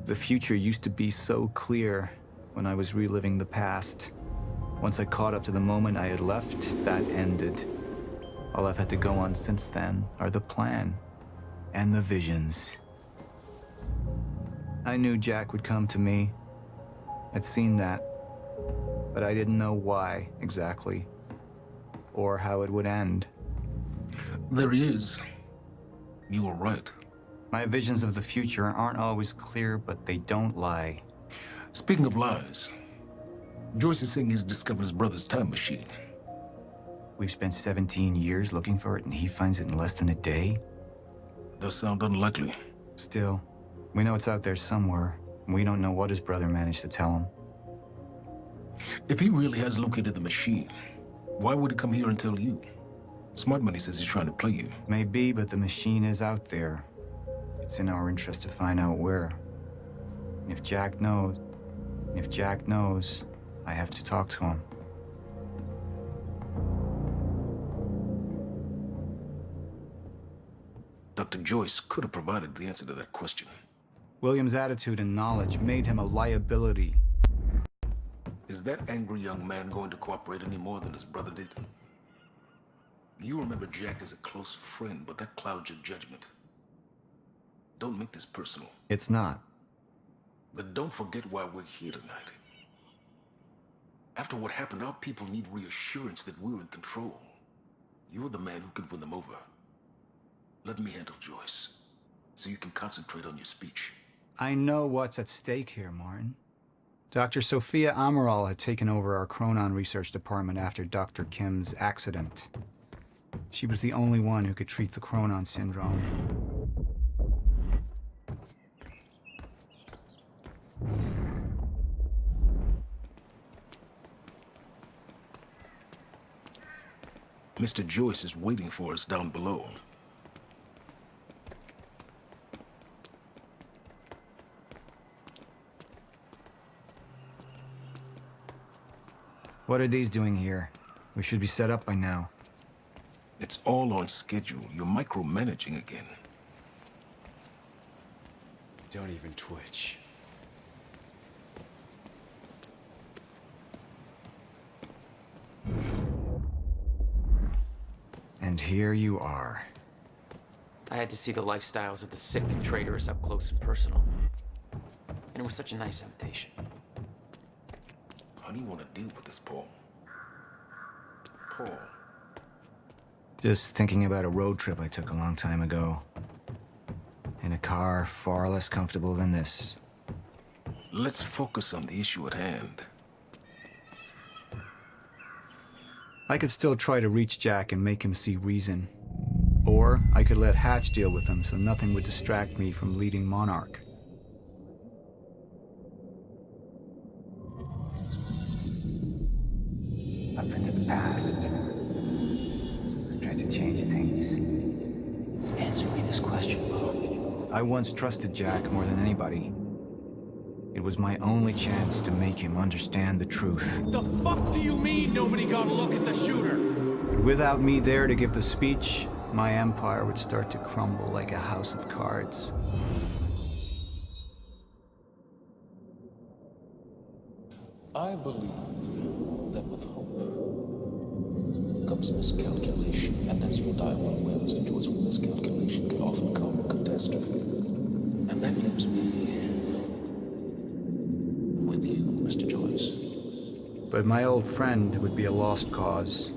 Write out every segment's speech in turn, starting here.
The future used to be so clear when I was reliving the past. Once I caught up to the moment I had left, that ended. All I've had to go on since then are the plan and the visions. I knew Jack would come to me. I'd seen that, but I didn't know why exactly, or how it would end. There he is. You were right. My visions of the future aren't always clear, but they don't lie. Speaking of lies, Joyce is saying he's discovered his brother's time machine. We've spent 17 years looking for it, and he finds it in less than a day? Does sound unlikely. Still, we know it's out there somewhere. We don't know what his brother managed to tell him. If he really has located the machine, why would he come here and tell you? Smart Money says he's trying to play you. Maybe, but the machine is out there. It's in our interest to find out where. And if Jack knows, I have to talk to him. Dr. Joyce could have provided the answer to that question. William's attitude and knowledge made him a liability. Is that angry young man going to cooperate any more than his brother did? You remember Jack as a close friend, but that clouds your judgment. Don't make this personal. It's not. But don't forget why we're here tonight. After what happened, our people need reassurance that we're in control. You're the man who can win them over. Let me handle Joyce, so you can concentrate on your speech. I know what's at stake here, Martin. Dr. Sophia Amaral had taken over our Chronon research department after Dr. Kim's accident. She was the only one who could treat the Chronon syndrome. Mr. Joyce is waiting for us down below. What are these doing here? We should be set up by now. It's all on schedule. You're micromanaging again. Don't even twitch. And here you are. I had to see the lifestyles of the sick and traitorous up close and personal. And it was such a nice invitation. How do you want to deal with this, Paul? Paul. Just thinking about a road trip I took a long time ago. In a car far less comfortable than this. Let's focus on the issue at hand. I could still try to reach Jack and make him see reason. Or I could let Hatch deal with him so nothing would distract me from leading Monarch. Up into the past. I tried to change things. Answer me this question, Paul. I once trusted Jack more than anybody. It was my only chance to make him understand the truth. The fuck do you mean nobody got a look at the shooter? But without me there to give the speech, my empire would start to crumble like a house of cards. I believe that with hope comes miscalculation. And as you and I well aware, Mr. Joyce, with miscalculation can often come catastrophe. And that leaves me with you, Mr. Joyce. But my old friend would be a lost cause.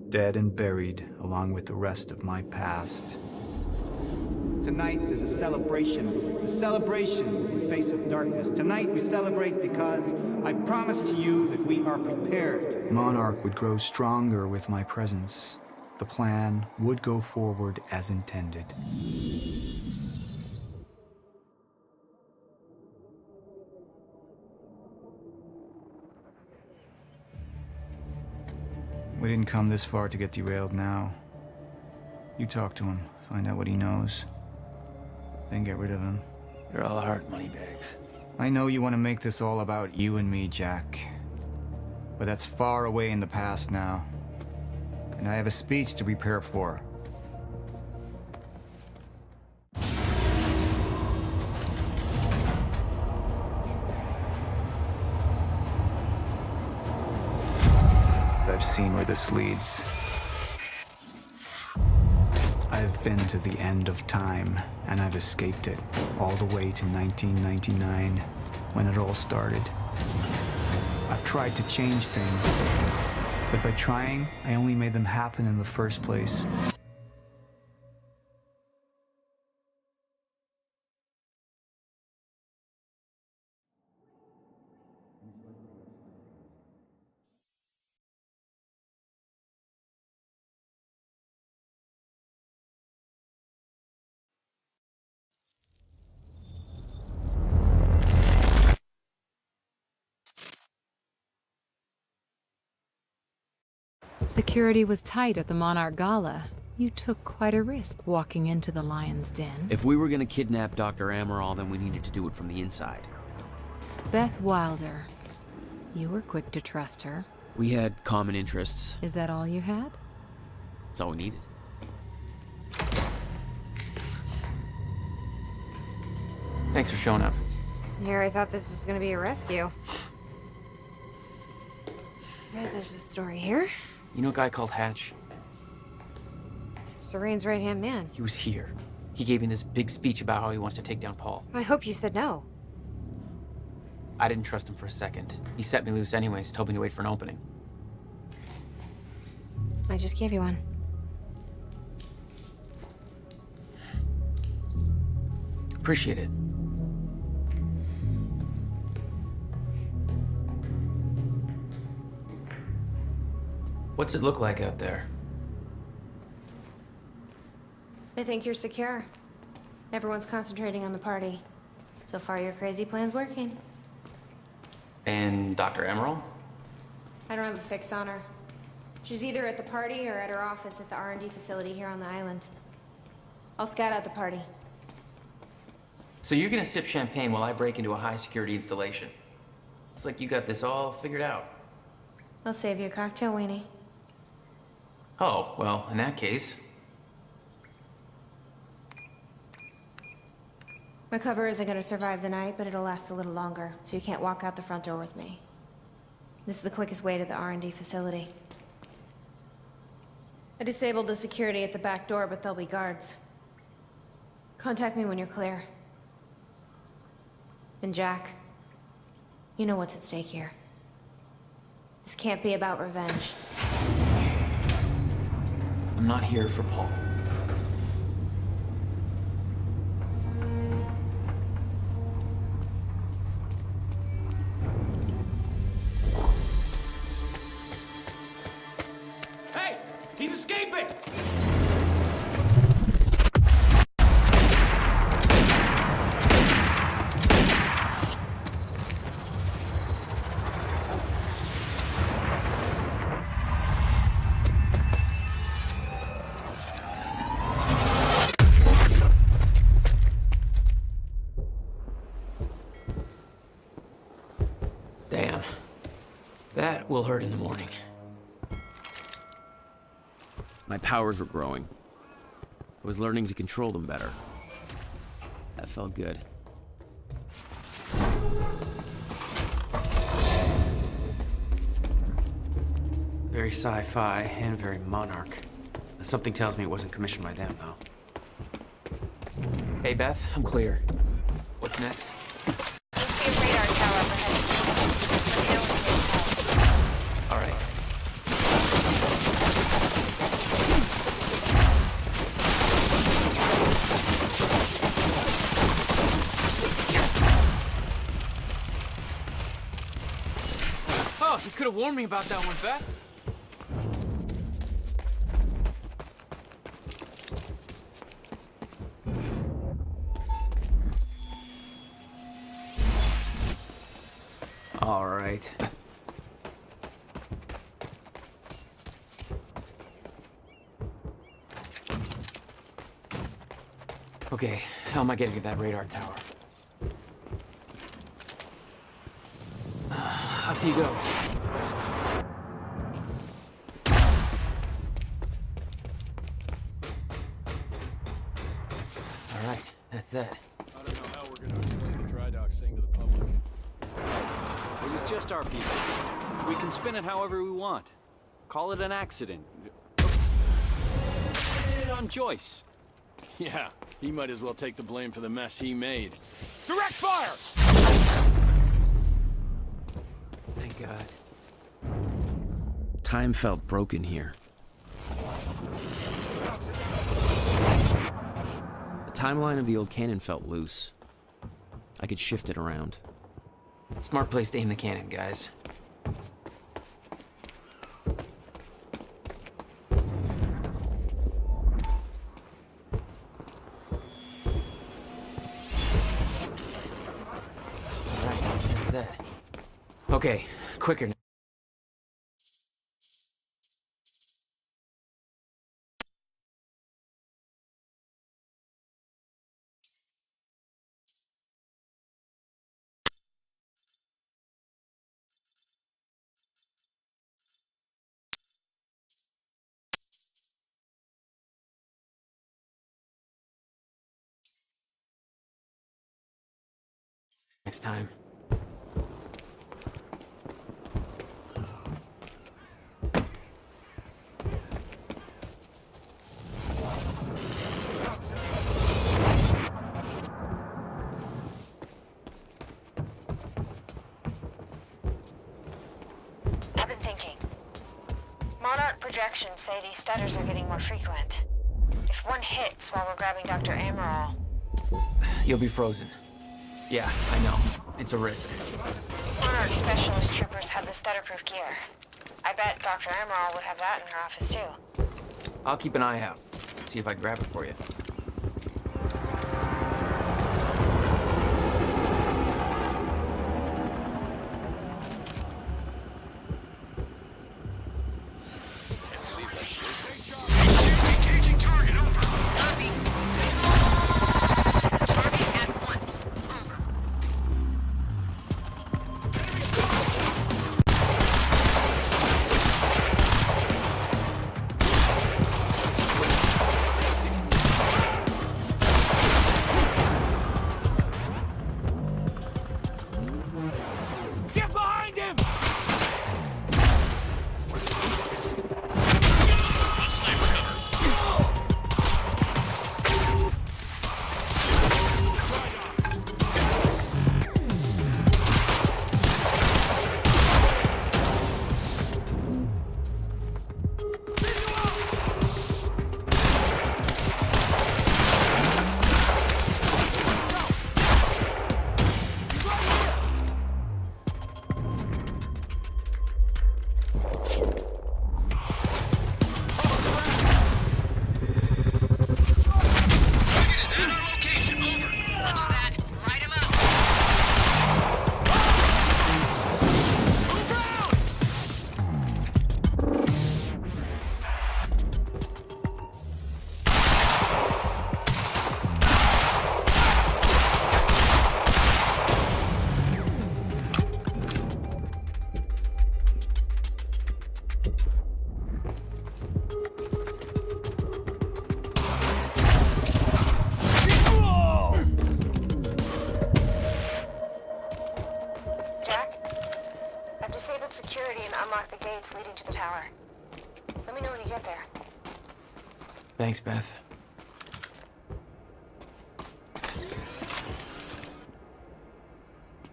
Dead and buried, along with the rest of my past. Tonight is a celebration in face of darkness. Tonight we celebrate because I promise to you that we are prepared. Monarch would grow stronger with my presence. The plan would go forward as intended. We didn't come this far to get derailed now. You talk to him, find out what he knows, then get rid of him. You're all heart moneybags. I know you want to make this all about you and me, Jack. But that's far away in the past now. And I have a speech to prepare for. seen where this leads. I've been to the end of time, and I've escaped it, all the way to 1999, when it all started. I've tried to change things, but by trying, I only made them happen in the first place. Security was tight at the Monarch Gala. You took quite a risk walking into the Lion's Den. If we were gonna kidnap Dr. Amaral, then we needed to do it from the inside. Beth Wilder. You were quick to trust her. We had common interests. Is that all you had? That's all we needed. Thanks for showing up. Here, I thought this was gonna be a rescue. Right, there's a story here. You know a guy called Hatch? Serene's right-hand man. He was here. He gave me this big speech about how he wants to take down Paul. I hope you said no. I didn't trust him for a second. He set me loose anyways, told me to wait for an opening. I just gave you one. Appreciate it. What's it look like out there? I think you're secure. Everyone's concentrating on the party. So far, your crazy plan's working. And Dr. Amaral? I don't have a fix on her. She's either at the party or at her office at the R&D facility here on the island. I'll scout out the party. So you're gonna sip champagne while I break into a high-security installation. It's like you got this all figured out. I'll save you a cocktail, Weenie. Oh, well, in that case... My cover isn't gonna survive the night, but it'll last a little longer, so you can't walk out the front door with me. This is the quickest way to the R&D facility. I disabled the security at the back door, but there'll be guards. Contact me when you're clear. And Jack, you know what's at stake here. This can't be about revenge. I'm not here for Paul. Hey! He's escaping! Damn. That will hurt in the morning. My powers were growing. I was learning to control them better. That felt good. Very sci-fi and very Monarch. Something tells me it wasn't commissioned by them, though. Hey, Beth, I'm clear. What's next? You'll see a radar tower up ahead. Let me know when you get All right. Oh, you could have warned me about that one, Beth. All right. Okay, how am I getting to that radar tower? Up you go. All right, that's it. I don't know how we're gonna explain the dry docks thing to the public. It was just our people. We can spin it however we want. Call it an accident. On Joyce. Yeah, he might as well take the blame for the mess he made. Direct fire! Thank God. Time felt broken here. The timeline of the old cannon felt loose. I could shift it around. Smart place to aim the cannon, guys. Alright, that's it. Okay, quicker now. Next time. I've been thinking. Monarch projections say these stutters are getting more frequent. If one hits while we're grabbing Dr. Amaral... You'll be frozen. Yeah, I know. It's a risk. Monarch specialist troopers have the stutterproof gear. I bet Dr. Amaral would have that in her office too. I'll keep an eye out. See if I can grab it for you. Engaging target, over. Copy. Target at once. Over. Get behind him! Disabled security and unlock the gates leading to the tower. Let me know when you get there. Thanks, Beth.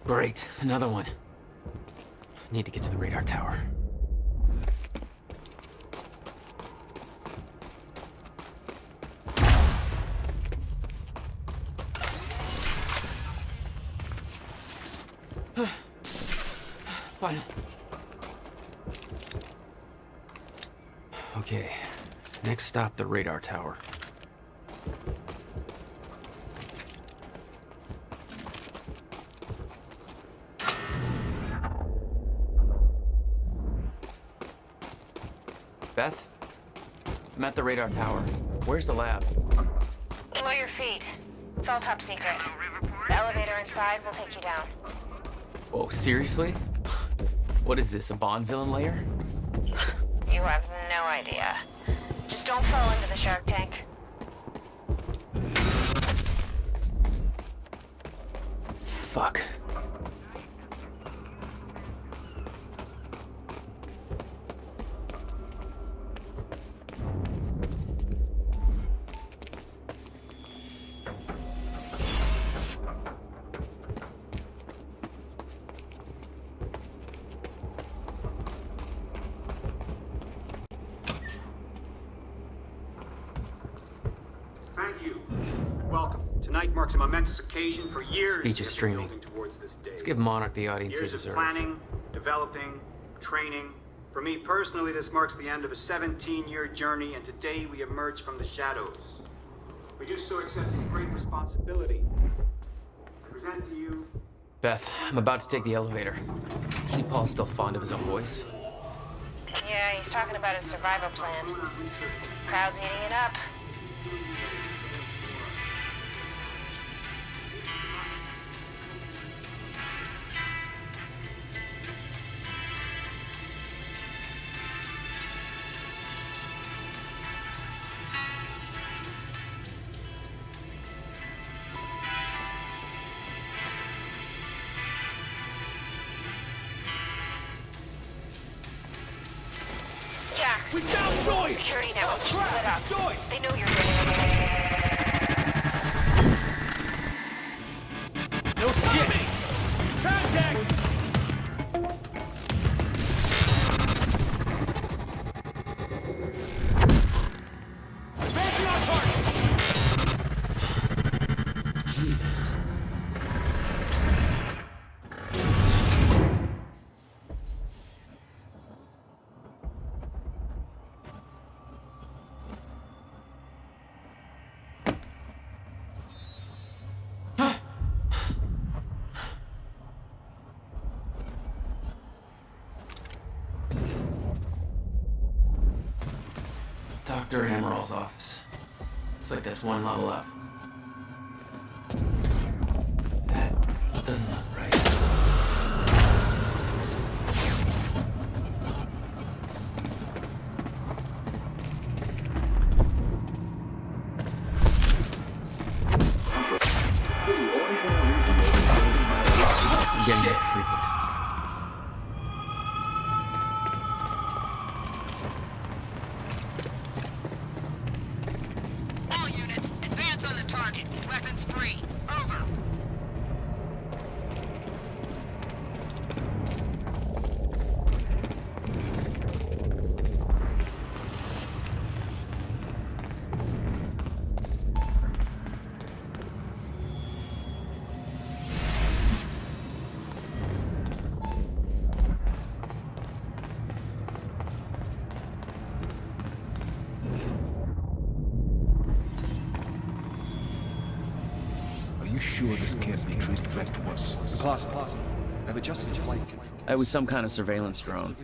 Great, another one. Need to get to the radar tower. Fine. Okay, next stop, the radar tower. Beth? I'm at the radar tower. Where's the lab? Below your feet. It's all top secret. The elevator inside will take you down. Oh, seriously? What is this, a Bond villain lair? You have no idea. Just don't fall into the shark tank. Fuck. Tonight marks a momentous occasion. For years, Speech is we have been streaming. building towards this day. Let's give Monarch the audience he Years of deserves. planning, developing, training. For me personally, this marks the end of a 17-year journey, and today we emerge from the shadows. We do so accepting great responsibility. I present to you... Beth, I'm about to take the elevator. See Paul's still fond of his own voice? Yeah, he's talking about his survival plan. Crowd's eating it up. Jack, We found Joyce! security network split up. It's Joyce! They know you're there. No shit! Contact! Advancing on target! Jesus. Dr. Hammerall's office. Looks like that's one level up. That doesn't look right. I'm getting it frequent. All units, advance on the target. Weapons free. Over. Are you sure this can't be traced back to us? Positive. I've adjusted its flight control. It was some kind of surveillance drone.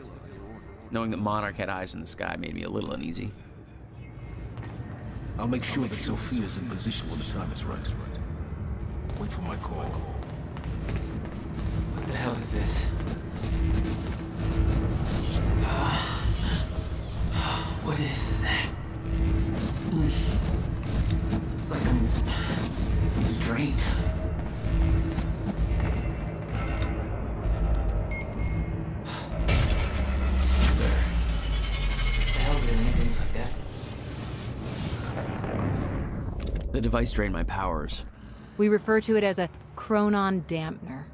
Knowing that Monarch had eyes in the sky made me a little uneasy. I'll make sure that Sophia's in position when the time is right. Wait for my call. What the hell is this? What is that? It's like I'm drained. What the hell do things like that? The device drained my powers. We refer to it as a chronon dampener.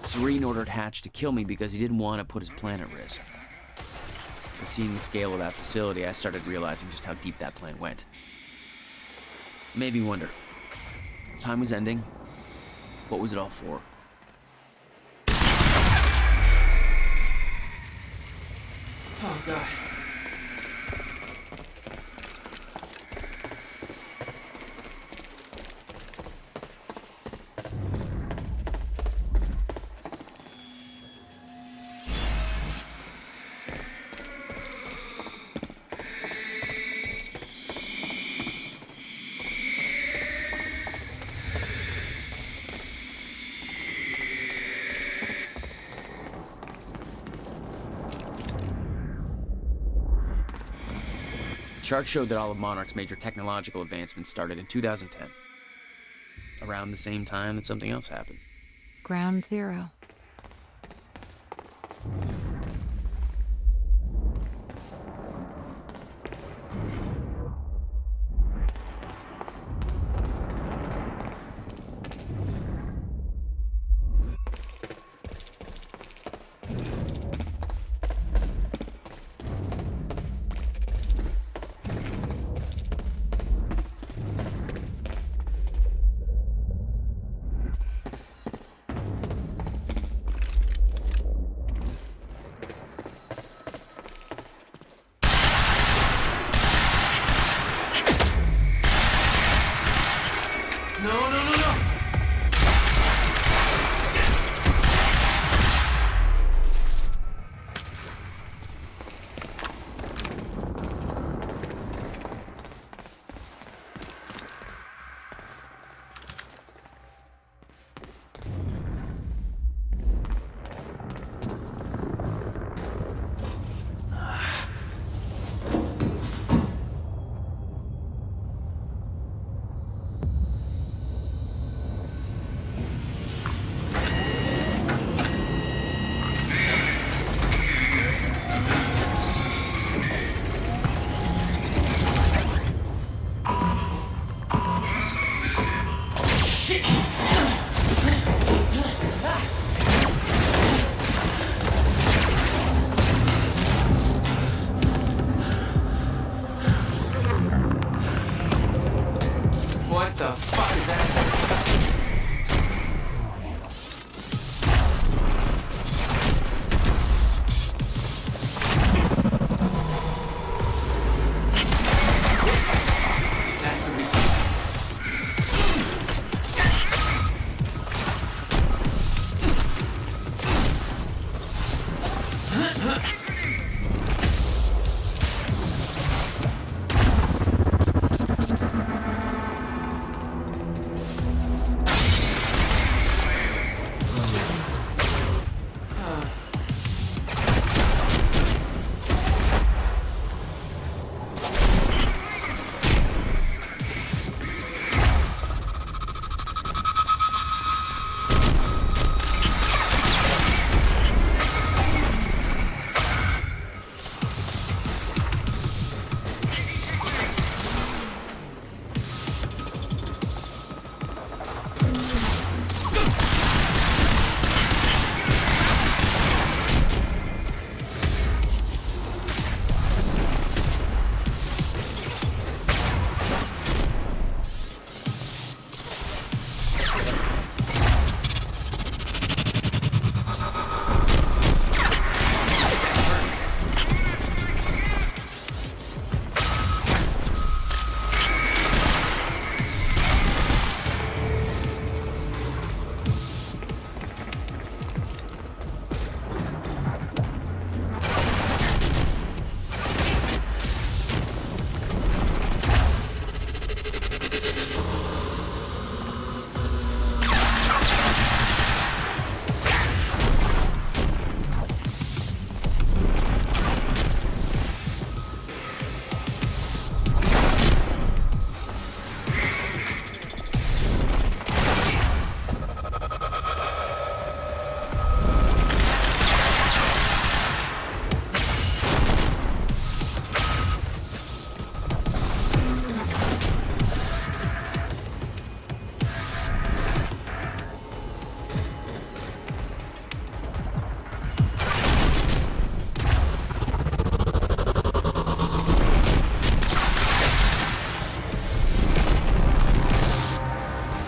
Serene ordered Hatch to kill me because he didn't want to put his plan at risk. But seeing the scale of that facility, I started realizing just how deep that plan went. It made me wonder. Time was ending, What was it all for? Oh, God. The chart showed that all of Monarch's major technological advancements started in 2010. Around the same time that something else happened. Ground Zero. What the fuck is that? That's the reason.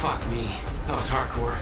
Fuck me. That was hardcore.